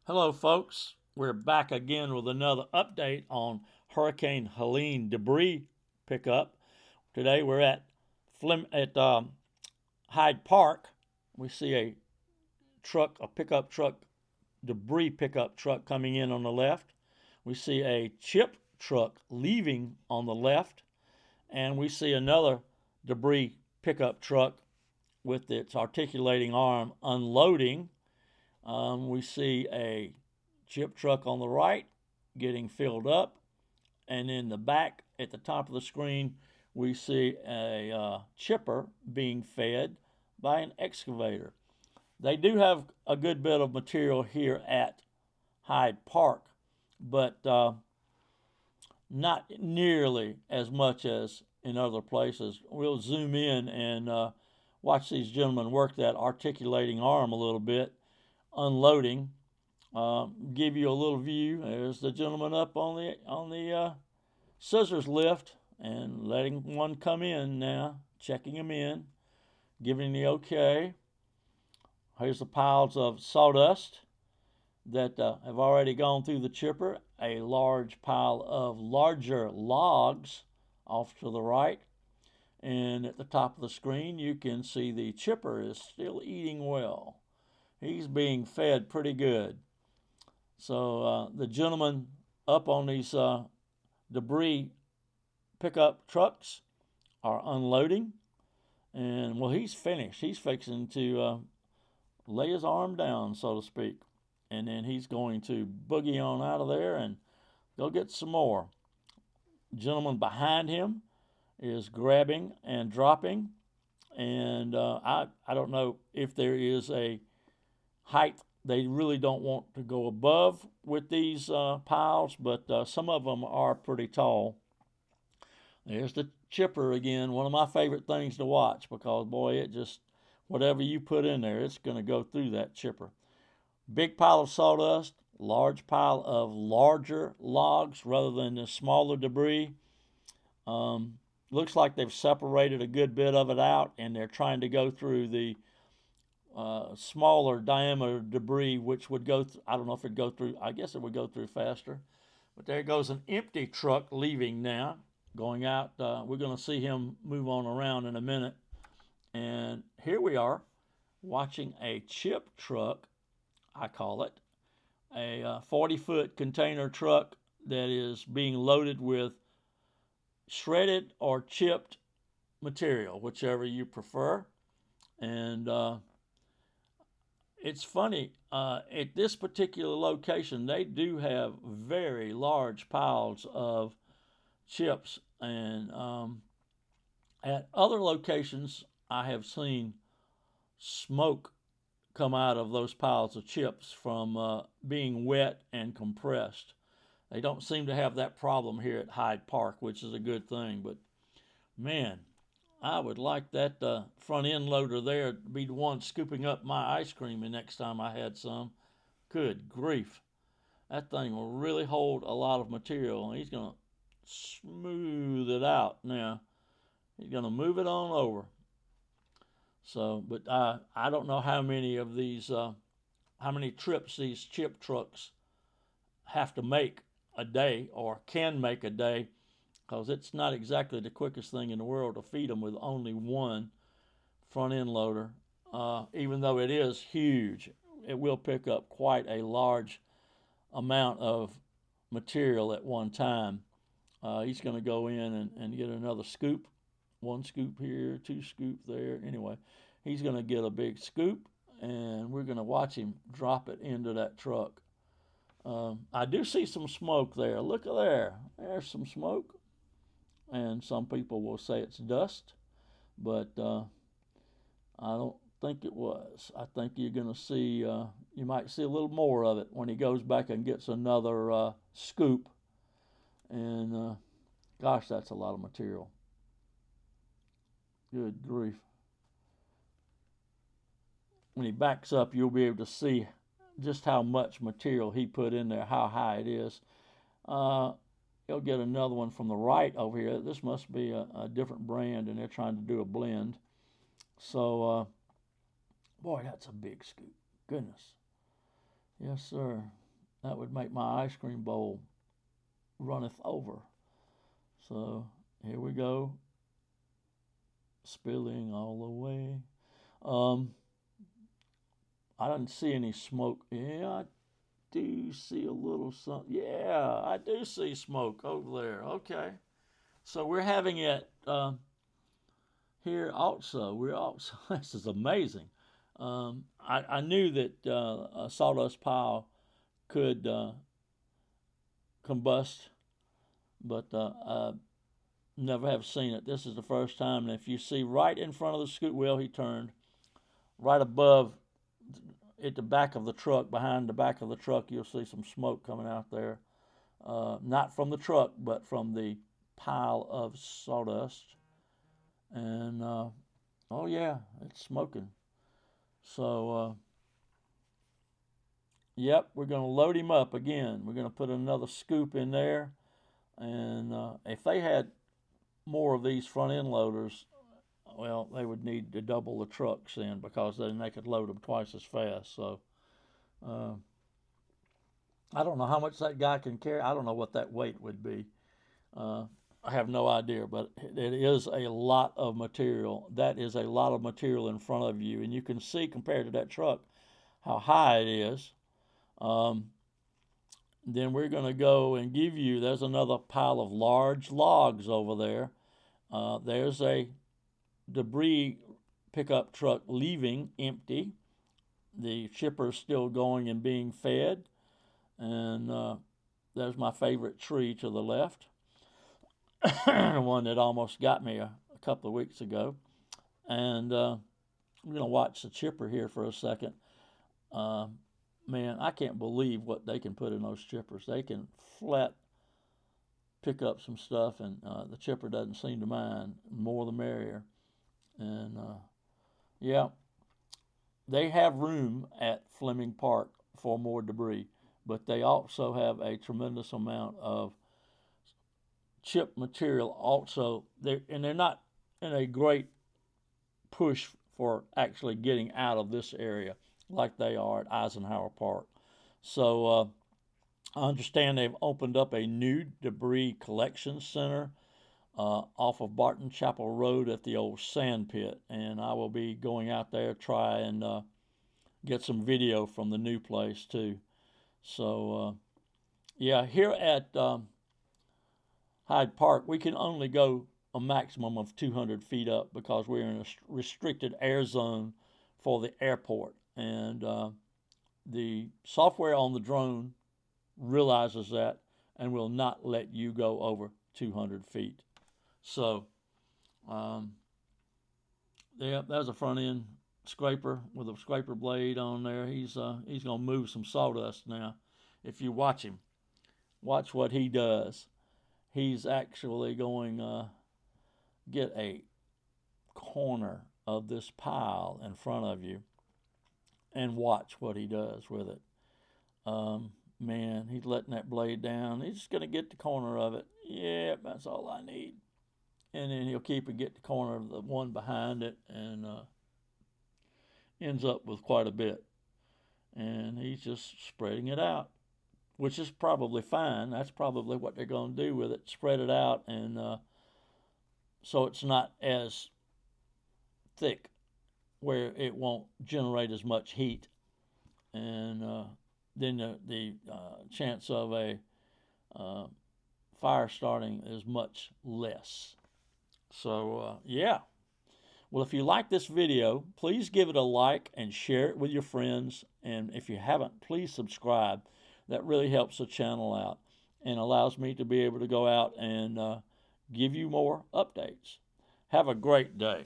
Hello, folks. We're back again with another update on Hurricane Helene debris pickup. Today we're at Hyde Park. We see a pickup truck, debris pickup truck coming in on the left. We see a chip truck leaving on the left, and we see another debris pickup truck with its articulating arm unloading. We see a chip truck on the right getting filled up, and in the back at the top of the screen, we see a chipper being fed by an excavator. They do have a good bit of material here at Hyde Park, but not nearly as much as in other places. We'll zoom in and watch these gentlemen work that articulating arm a little bit, unloading. Give you a little view. There's the gentleman up on the scissors lift and letting one come in now, checking him in, giving the okay. Here's the piles of sawdust that have already gone through the chipper. A large pile of larger logs off to the right. And at the top of the screen, you can see the chipper is still eating well. He's being fed pretty good. So the gentleman up on these debris pickup trucks are unloading, and well, he's finished. He's fixing to lay his arm down, so to speak, and then he's going to boogie on out of there and go get some more. Gentleman behind him is grabbing and dropping, and I don't know if there is a height. They really don't want to go above with these piles, but some of them are pretty tall. There's the chipper again, one of my favorite things to watch because, boy, it just, whatever you put in there, it's going to go through that chipper. Big pile of sawdust, large pile of larger logs rather than the smaller debris. Looks like they've separated a good bit of it out, and they're trying to go through the smaller diameter debris, which would go I don't know if it'd go through, I guess it would go through faster. But there goes an empty truck leaving now, going out. We're going to see him move on around in a minute. And here we are watching a chip truck, I call it, a 40-foot container truck that is being loaded with shredded or chipped material, whichever you prefer. And it's funny, at this particular location, they do have very large piles of chips. And at other locations, I have seen smoke come out of those piles of chips from being wet and compressed. They don't seem to have that problem here at Hyde Park, which is a good thing. But man, I would like that front end loader there to be the one scooping up my ice cream the next time I had some. Good grief. That thing will really hold a lot of material, and he's going to smooth it out now. He's going to move it on over. So, but I don't know how many of these, how many trips these chip trucks have to make a day or can make a day, because it's not exactly the quickest thing in the world to feed them with only one front end loader. Even though it is huge, it will pick up quite a large amount of material at one time. He's going to go in and get another scoop. One scoop here, two scoop there. Anyway, he's going to get a big scoop, and we're going to watch him drop it into that truck. I do see some smoke there. Look at there. There's some smoke. And some people will say it's dust, but I don't think it was. I think you're going to see, you might see a little more of it when he goes back and gets another scoop. And gosh, that's a lot of material. Good grief. When he backs up, you'll be able to see just how much material he put in there, how high it is. He'll get another one from the right over here. This must be a different brand, and they're trying to do a blend. So, boy, that's a big scoop. Goodness. Yes, sir. That would make my ice cream bowl runneth over. So here we go, spilling all the way. Um, I didn't see any smoke. Yeah, I do see a little something. Yeah, I do see smoke over there. Okay, so we're having it here also. We're also this is amazing. I knew that a sawdust pile could combust, but I never have seen it. This is the first time. And if you see right in front of the scoot wheel, he turned right above at the back of the truck, behind the back of the truck, you'll see some smoke coming out there. Not from the truck, but from the pile of sawdust. And oh yeah, it's smoking. So yep, we're going to load him up again. We're going to put another scoop in there. And if they had more of these front end loaders, well, they would need to double the trucks in, because then they could load them twice as fast. So uh, I don't know how much that guy can carry. I don't know what that weight would be. Uh, I have no idea, but it is a lot of material. That is a lot of material in front of you, and you can see compared to that truck how high it is. Um, then we're going to go and give you, there's another pile of large logs over there. There's a debris pickup truck leaving empty. The chipper's still going and being fed. And there's my favorite tree to the left, one that almost got me a couple of weeks ago. And I'm going to watch the chipper here for a second. Man, I can't believe what they can put in those chippers. They can flat pick up some stuff, and the chipper doesn't seem to mind. More the merrier. And yeah, they have room at Fleming Park for more debris, but they also have a tremendous amount of chip material also. They're not in a great push for actually getting out of this area like they are at Eisenhower Park. So I understand they've opened up a new debris collection center off of Barton Chapel Road at the old sand pit, and I will be going out there try and get some video from the new place too. So yeah, here at Hyde Park, we can only go a maximum of 200 feet up, because we're in a restricted air zone for the airport, and the software on the drone realizes that and will not let you go over 200 feet. So yeah, there's a front end scraper with a scraper blade on there. He's going to move some sawdust now. If you watch him, watch what he does. He's actually going get a corner of this pile in front of you and watch what he does with it. Man, he's letting that blade down. He's just going to get the corner of it. Yep, that's all I need. And then he'll keep and get the corner of the one behind it, and ends up with quite a bit. And he's just spreading it out, which is probably fine. That's probably what they're going to do with it, spread it out, and so it's not as thick, where it won't generate as much heat, and then the chance of a fire starting is much less. So yeah. Well, if you like this video, please give it a like and share it with your friends. And if you haven't, please subscribe. That really helps the channel out and allows me to be able to go out and give you more updates. Have a great day.